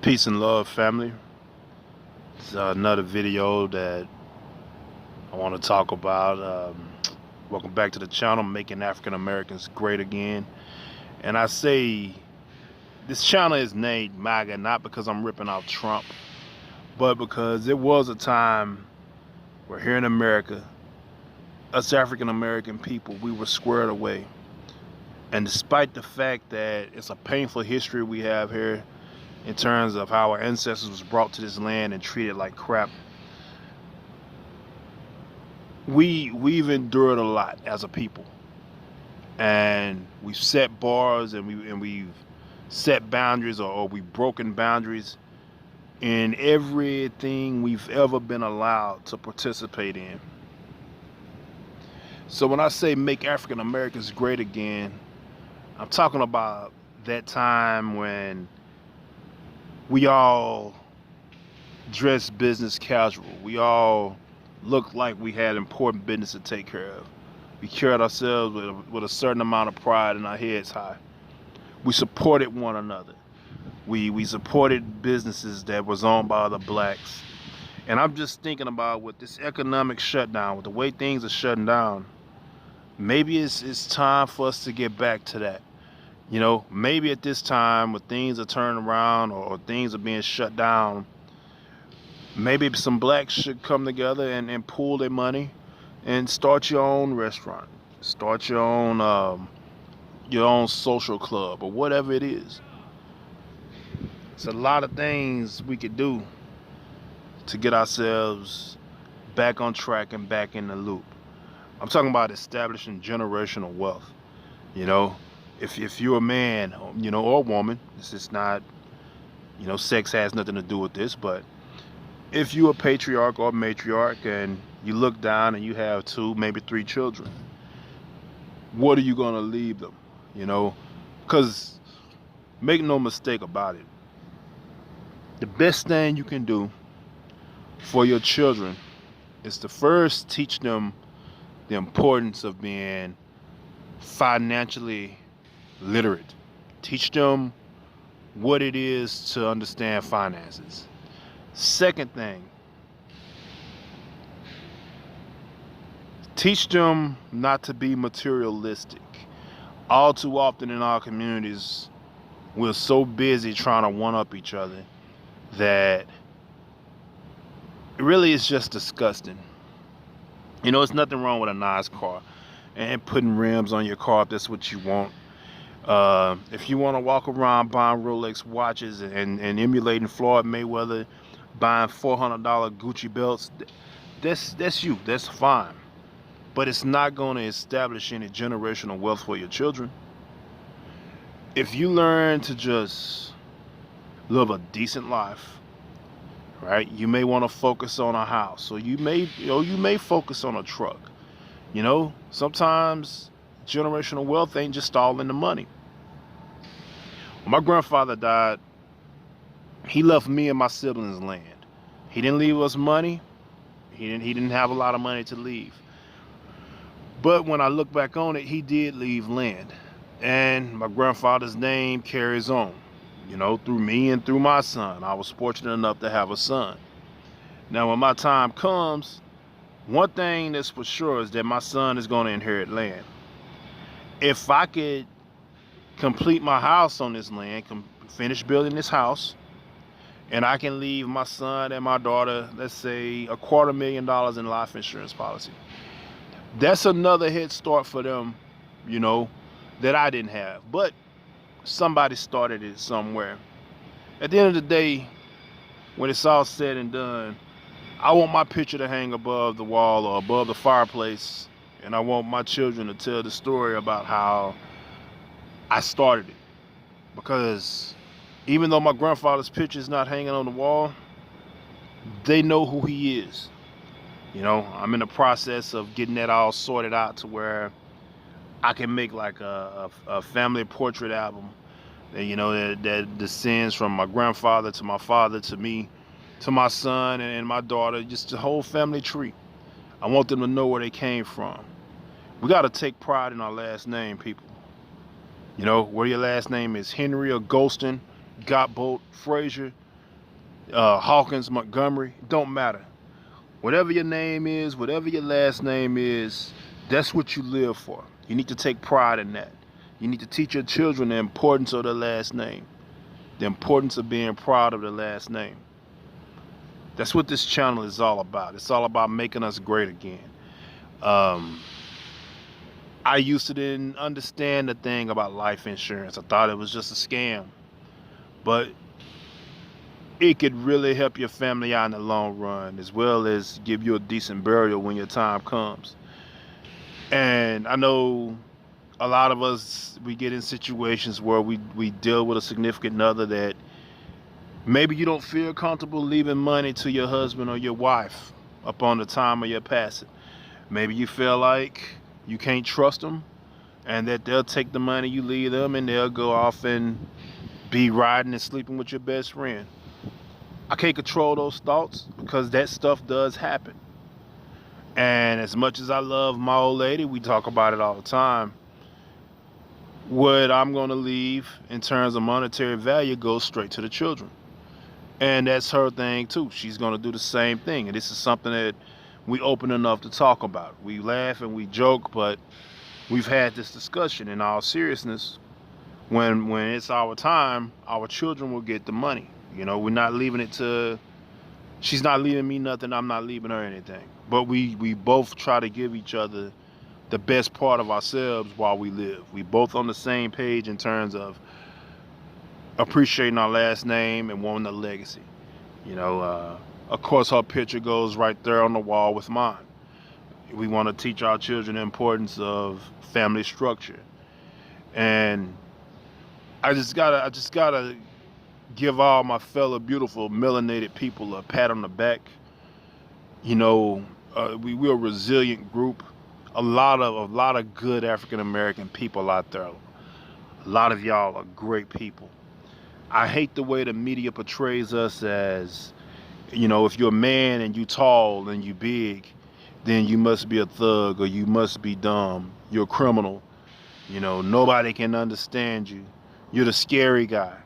Peace and love, family. It's another video that I want to talk about. Welcome back to the channel, Making African Americans Great Again. And I say this channel is named MAGA not because I'm ripping off Trump, but because it was a time where here in America, us African American people, we were squared away. And despite the fact that it's a painful history we have here in terms of how our ancestors was brought to this land and treated like crap, we've endured a lot as a people, and we've set bars and we've set boundaries, or we've broken boundaries in everything we've ever been allowed to participate in. So when I say make African Americans great again, I'm talking about that time when we all dressed business casual. We all looked like we had important business to take care of. We carried ourselves with a certain amount of pride and our heads high. We supported one another. We supported businesses that was owned by other blacks. And I'm just thinking about with this economic shutdown, with the way things are shutting down, maybe it's time for us to get back to that. You know, maybe at this time when things are turning around or things are being shut down, maybe some blacks should come together and pool their money and start your own restaurant, start your own social club or whatever it is. It's a lot of things we could do to get ourselves back on track and back in the loop. I'm talking about establishing generational wealth. You know, if you're a man, or a woman, this is not, sex has nothing to do with this, but if you're a patriarch or a matriarch and you look down and you have 2, maybe 3 children, what are you going to leave them? Because make no mistake about it, the best thing you can do for your children is to first teach them the importance of being financially literate. Teach them what it is to understand finances. Second thing, teach them not to be materialistic. All too often in our communities, we're so busy trying to one-up each other that it really is just disgusting. It's nothing wrong with a nice car and putting rims on your car if that's what you want. If you want to walk around buying Rolex watches and emulating Floyd Mayweather, buying $400 Gucci belts, that's you. That's fine. But it's not going to establish any generational wealth for your children. If you learn to just live a decent life, right? You may want to focus on a house, or you may focus on a truck. Sometimes generational wealth ain't just all in the money. When my grandfather died, he left me and my siblings land. He didn't leave us money. He didn't have a lot of money to leave. But when I look back on it, he did leave land. And my grandfather's name carries on, through me and through my son. I was fortunate enough to have a son. Now, when my time comes, one thing that's for sure is that my son is going to inherit land. If I could complete my house on this land, finish building this house, and I can leave my son and my daughter, let's say, $250,000 in life insurance policy, that's another head start for them, that I didn't have. But somebody started it somewhere. At the end of the day, when it's all said and done, I want my picture to hang above the wall or above the fireplace, and I want my children to tell the story about how I started it. Because even though my grandfather's picture is not hanging on the wall, they know who he is. I'm in the process of getting that all sorted out to where I can make like a family portrait album that descends from my grandfather to my father to me to my son and my daughter, just the whole family tree. I want them to know where they came from. We got to take pride in our last name, people. Where your last name is Henry or Golston, Gottbolt, Frazier, Hawkins, Montgomery, don't matter. Whatever your name is, whatever your last name is, that's what you live for. You need to take pride in that. You need to teach your children the importance of the last name, the importance of being proud of the last name. That's what this channel is all about. It's all about making us great again. Um, I used to didn't understand the thing about life insurance. I thought it was just a scam. But it could really help your family out in the long run, as well as give you a decent burial when your time comes. And I know a lot of us, we get in situations where we deal with a significant other that maybe you don't feel comfortable leaving money to your husband or your wife upon the time of your passing. Maybe you feel like you can't trust them and that they'll take the money you leave them and they'll go off and be riding and sleeping with your best friend. I can't control those thoughts because that stuff does happen. And as much as I love my old lady, we talk about it all the time. What I'm going to leave in terms of monetary value goes straight to the children. And that's her thing too. She's going to do the same thing. And this is something that we open enough to talk about. We laugh and we joke, but we've had this discussion in all seriousness. When it's our time, our children will get the money. You know, we're not leaving it to, she's not leaving me nothing, I'm not leaving her anything. But we both try to give each other the best part of ourselves while we live. We both on the same page in terms of appreciating our last name and wanting a legacy. You know, of course her picture goes right there on the wall with mine. We want to teach our children the importance of family structure. And I just gotta give all my fellow beautiful melanated people a pat on the back. You know, we're a resilient group. A lot of good African American people out there. A lot of y'all are great people. I hate the way the media portrays us as, you know, if you're a man and you tall and you big, then you must be a thug or you must be dumb. You're a criminal. You know, nobody can understand you. You're the scary guy.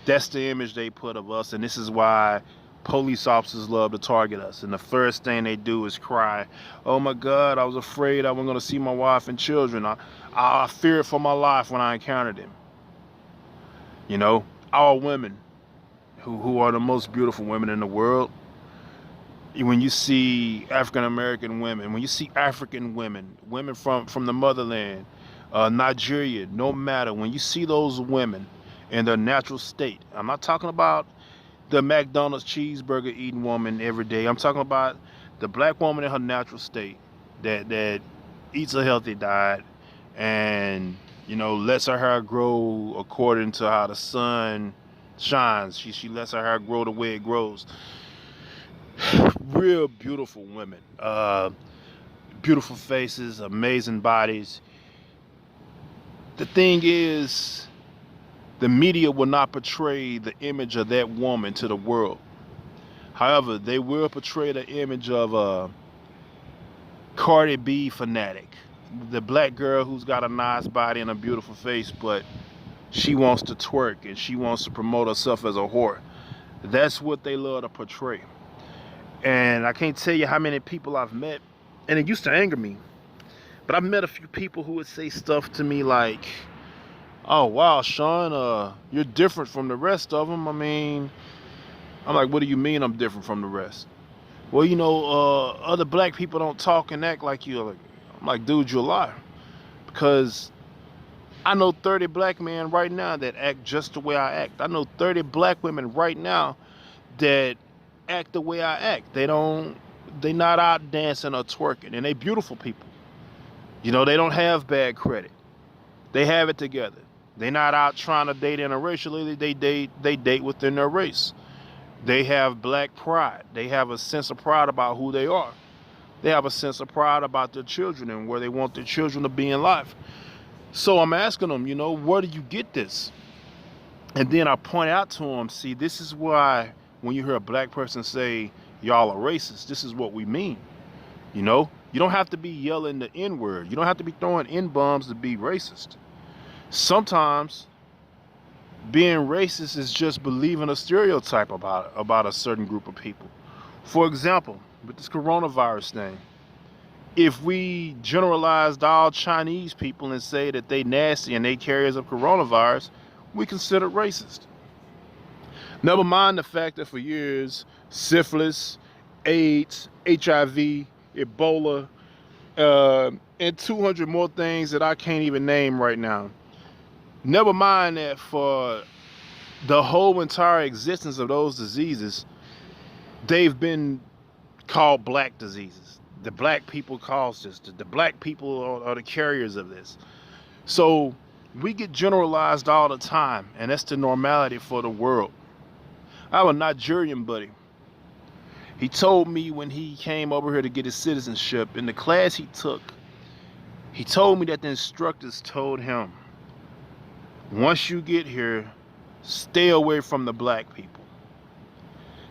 That's the image they put of us, and this is why police officers love to target us. And the first thing they do is cry, "Oh my God, I was afraid I wasn't going to see my wife and children. I feared for my life when I encountered them." You know, our women, who are the most beautiful women in the world, when you see African American women, when you see African women, women from the motherland, Nigeria, no matter, when you see those women in their natural state, I'm not talking about the McDonald's cheeseburger eating woman every day. I'm talking about the black woman in her natural state that eats a healthy diet and, you know, lets her hair grow according to how the sun shines. She lets her hair grow the way it grows. Real beautiful women, beautiful faces, amazing bodies. The thing is, the media will not portray the image of that woman to the world. However, they will portray the image of a Cardi B fanatic, the black girl who's got a nice body and a beautiful face, but she wants to twerk and she wants to promote herself as a whore. That's what they love to portray. And I can't tell you how many people I've met, and it used to anger me, but I've met a few people who would say stuff to me like, "Oh wow, Sean, you're different from the rest of them." I mean, I'm like, "What do you mean I'm different from the rest?" "Well, you know, other black people don't talk and act like you." I'm like, "Dude, you're a liar." Because I know 30 black men right now that act just the way I act. I know 30 black women right now that act the way I act. They not out dancing or twerking, and they beautiful people. You know, they don't have bad credit. They have it together. They're not out trying to date interracially. They date within their race. They have black pride. They have a sense of pride about who they are. They have a sense of pride about their children and where they want their children to be in life. So I'm asking them, you know, where do you get this? And then I point out to them, see, this is why when you hear a black person say, "Y'all are racist," this is what we mean. You know, you don't have to be yelling the N-word. You don't have to be throwing N-bombs to be racist. Sometimes Being racist is just believing a stereotype about a certain group of people. For example, with this coronavirus thing, if we generalized all Chinese people and say that they nasty and they carriers of coronavirus, we consider racist. Never mind the fact that for years, syphilis, AIDS, HIV, Ebola, and 200 more things that I can't even name right now. Never mind that for the whole entire existence of those diseases, they've been called black diseases. The black people cause this. The black people are the carriers of this. So we get generalized all the time, and that's the normality for the world. I have a Nigerian buddy. He told me when he came over here to get his citizenship, in the class he took, he told me that the instructors told him, once you get here, stay away from the black people.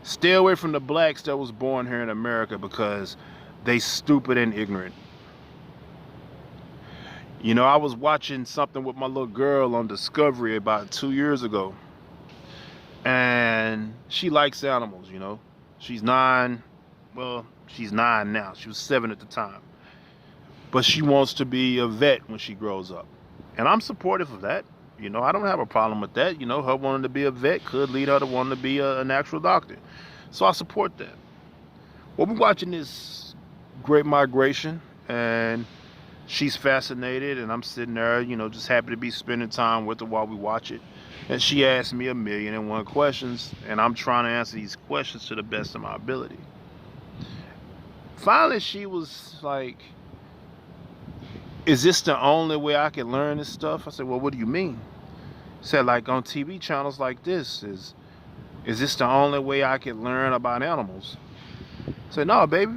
Stay away from the blacks that was born here in America because they stupid and ignorant. You know, I was watching something with my little girl on Discovery about 2 years ago. And she likes animals, you know. She's 9. Well, she's 9 now. She was 7 at the time. But she wants to be a vet when she grows up. And I'm supportive of that. You know, I don't have a problem with that. You know, her wanting to be a vet could lead her to wanting to be a natural doctor. So I support that. Well, we're watching this Great Migration, and she's fascinated, and I'm sitting there, you know, just happy to be spending time with her while we watch it. And she asked me 1,000,001 questions, and I'm trying to answer these questions to the best of my ability. Finally, she was like, is this the only way I can learn this stuff? I said, well, what do you mean? She said, like on TV channels like this, is this the only way I can learn about animals? I said, no, baby.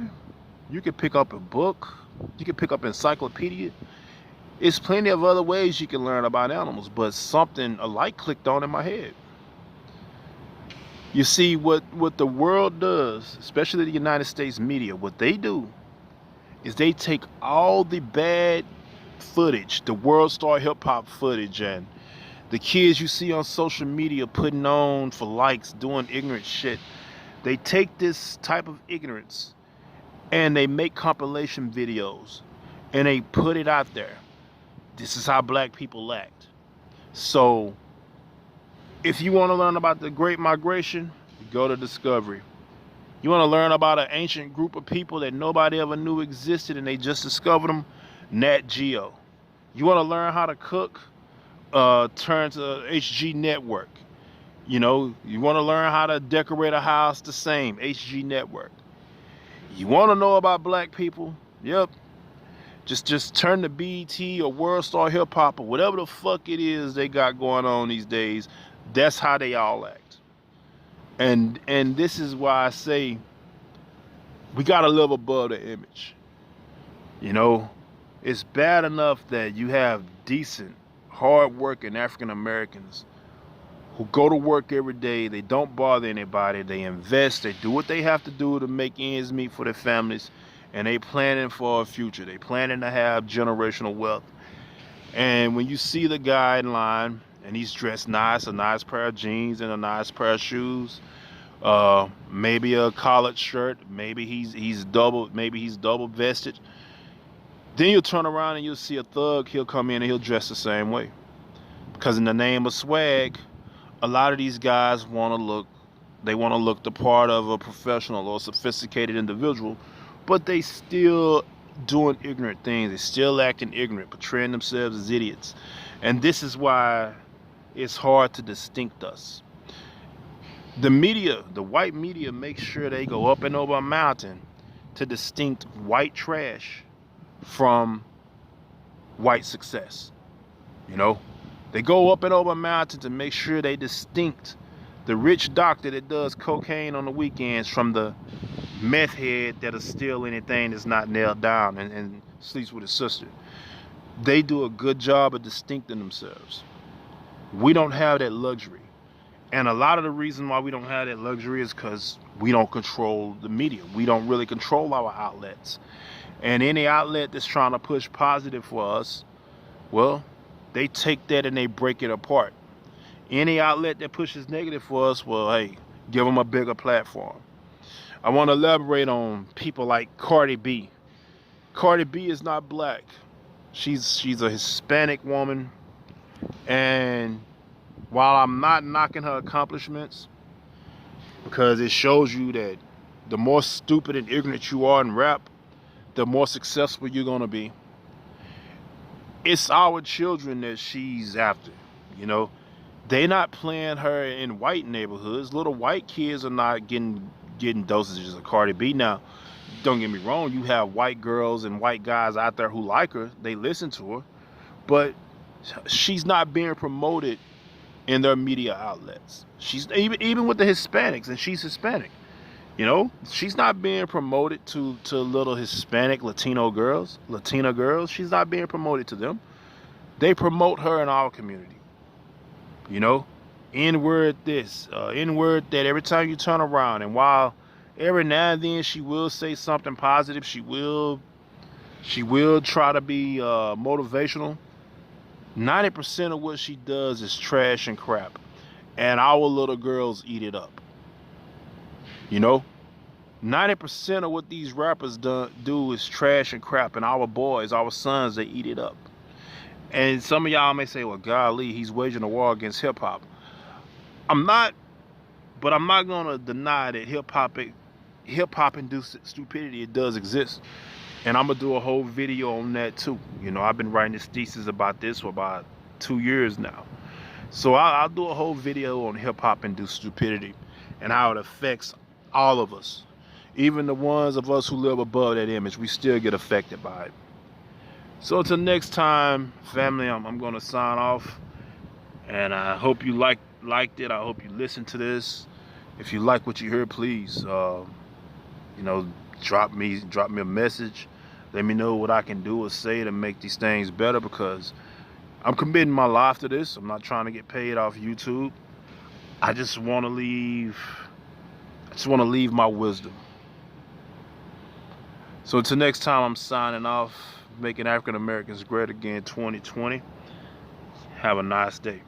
You can pick up a book. You can pick up an encyclopedia. There's plenty of other ways you can learn about animals, but a light clicked on in my head. You see, what the world does, especially the United States media, what they do is they take all the bad footage, the world star hip hop footage, and the kids you see on social media putting on for likes, doing ignorant shit. They take this type of ignorance and they make compilation videos and they put it out there. This is how black people act. So if you want to learn about the Great Migration, go to Discovery. You want to learn about an ancient group of people that nobody ever knew existed and they just discovered them, Nat Geo. You want to learn how to cook, turn to HG Network. You know, you want to learn how to decorate a house, the same, HG Network. You want to know about black people? Yep. Just turn to BET or World Star Hip Hop or whatever the fuck it is they got going on these days. That's how they all act. And this is why I say we got to live above the image. You know, it's bad enough that you have decent, hard-working African Americans who go to work every day. They don't bother anybody. They invest. They do what they have to do to make ends meet for their families. And they planning for a future. They planning to have generational wealth. And when you see the guy in line and he's dressed nice, a nice pair of jeans and a nice pair of shoes, maybe a collared shirt, maybe he's double vested, then you'll turn around and you'll see a thug. He'll come in and he'll dress the same way. Because in the name of swag, a lot of these guys want to look the part of a professional or sophisticated individual, but they still doing ignorant things. They still acting ignorant, portraying themselves as idiots. And this is why it's hard to distinct us. The media, the white media, makes sure they go up and over a mountain to distinct white trash from white success. You know, they go up and over a mountain to make sure they distinct the rich doctor that does cocaine on the weekends from the meth head that'll steal anything that's not nailed down and sleeps with his sister. They do a good job of distincting themselves. We don't have that luxury. And a lot of the reason why we don't have that luxury is because we don't control the media. We don't really control our outlets. And any outlet that's trying to push positive for us, well, they take that and they break it apart. Any outlet that pushes negative for us, well, hey, give them a bigger platform. I want to elaborate on people like Cardi B. Cardi B is not black. She's a Hispanic woman, and while I'm not knocking her accomplishments, because it shows you that the more stupid and ignorant you are in rap, the more successful you're gonna be. It's our children that she's after, you know. They not playing her in white neighborhoods. Little white kids are not getting dosages of Cardi B. Now, don't get me wrong, you have white girls and white guys out there who like her. They listen to her, but she's not being promoted in their media outlets. She's even with the Hispanics, and she's Hispanic. You know, she's not being promoted to little Hispanic Latina girls. She's not being promoted to them. They promote her in our community. You know, N-word this, N-word that every time you turn around. And while every now and then she will say something positive, she will try to be motivational. 90% of what she does is trash and crap, and our little girls eat it up. You know, 90% of what these rappers do is trash and crap, and our boys, our sons, they eat it up. And some of y'all may say, well, golly, he's waging a war against hip hop. I'm not, but I'm not gonna deny that hip hop induced stupidity, it does exist. And I'm gonna do a whole video on that too. You know, I've been writing this thesis about this for about 2 years now. So I'll do a whole video on hip hop induced stupidity and how it affects all of us. Even the ones of us who live above that image, we still get affected by it. So until next time, family, I'm gonna sign off. And I hope you liked it. I hope you listened to this. If you like what you heard, please, you know, drop me a message. Let me know what I can do or say to make these things better, because I'm committing my life to this. I'm not trying to get paid off YouTube. I just want to leave my wisdom. So until next time, I'm signing off. Making African Americans Great Again 2020. Have a nice day.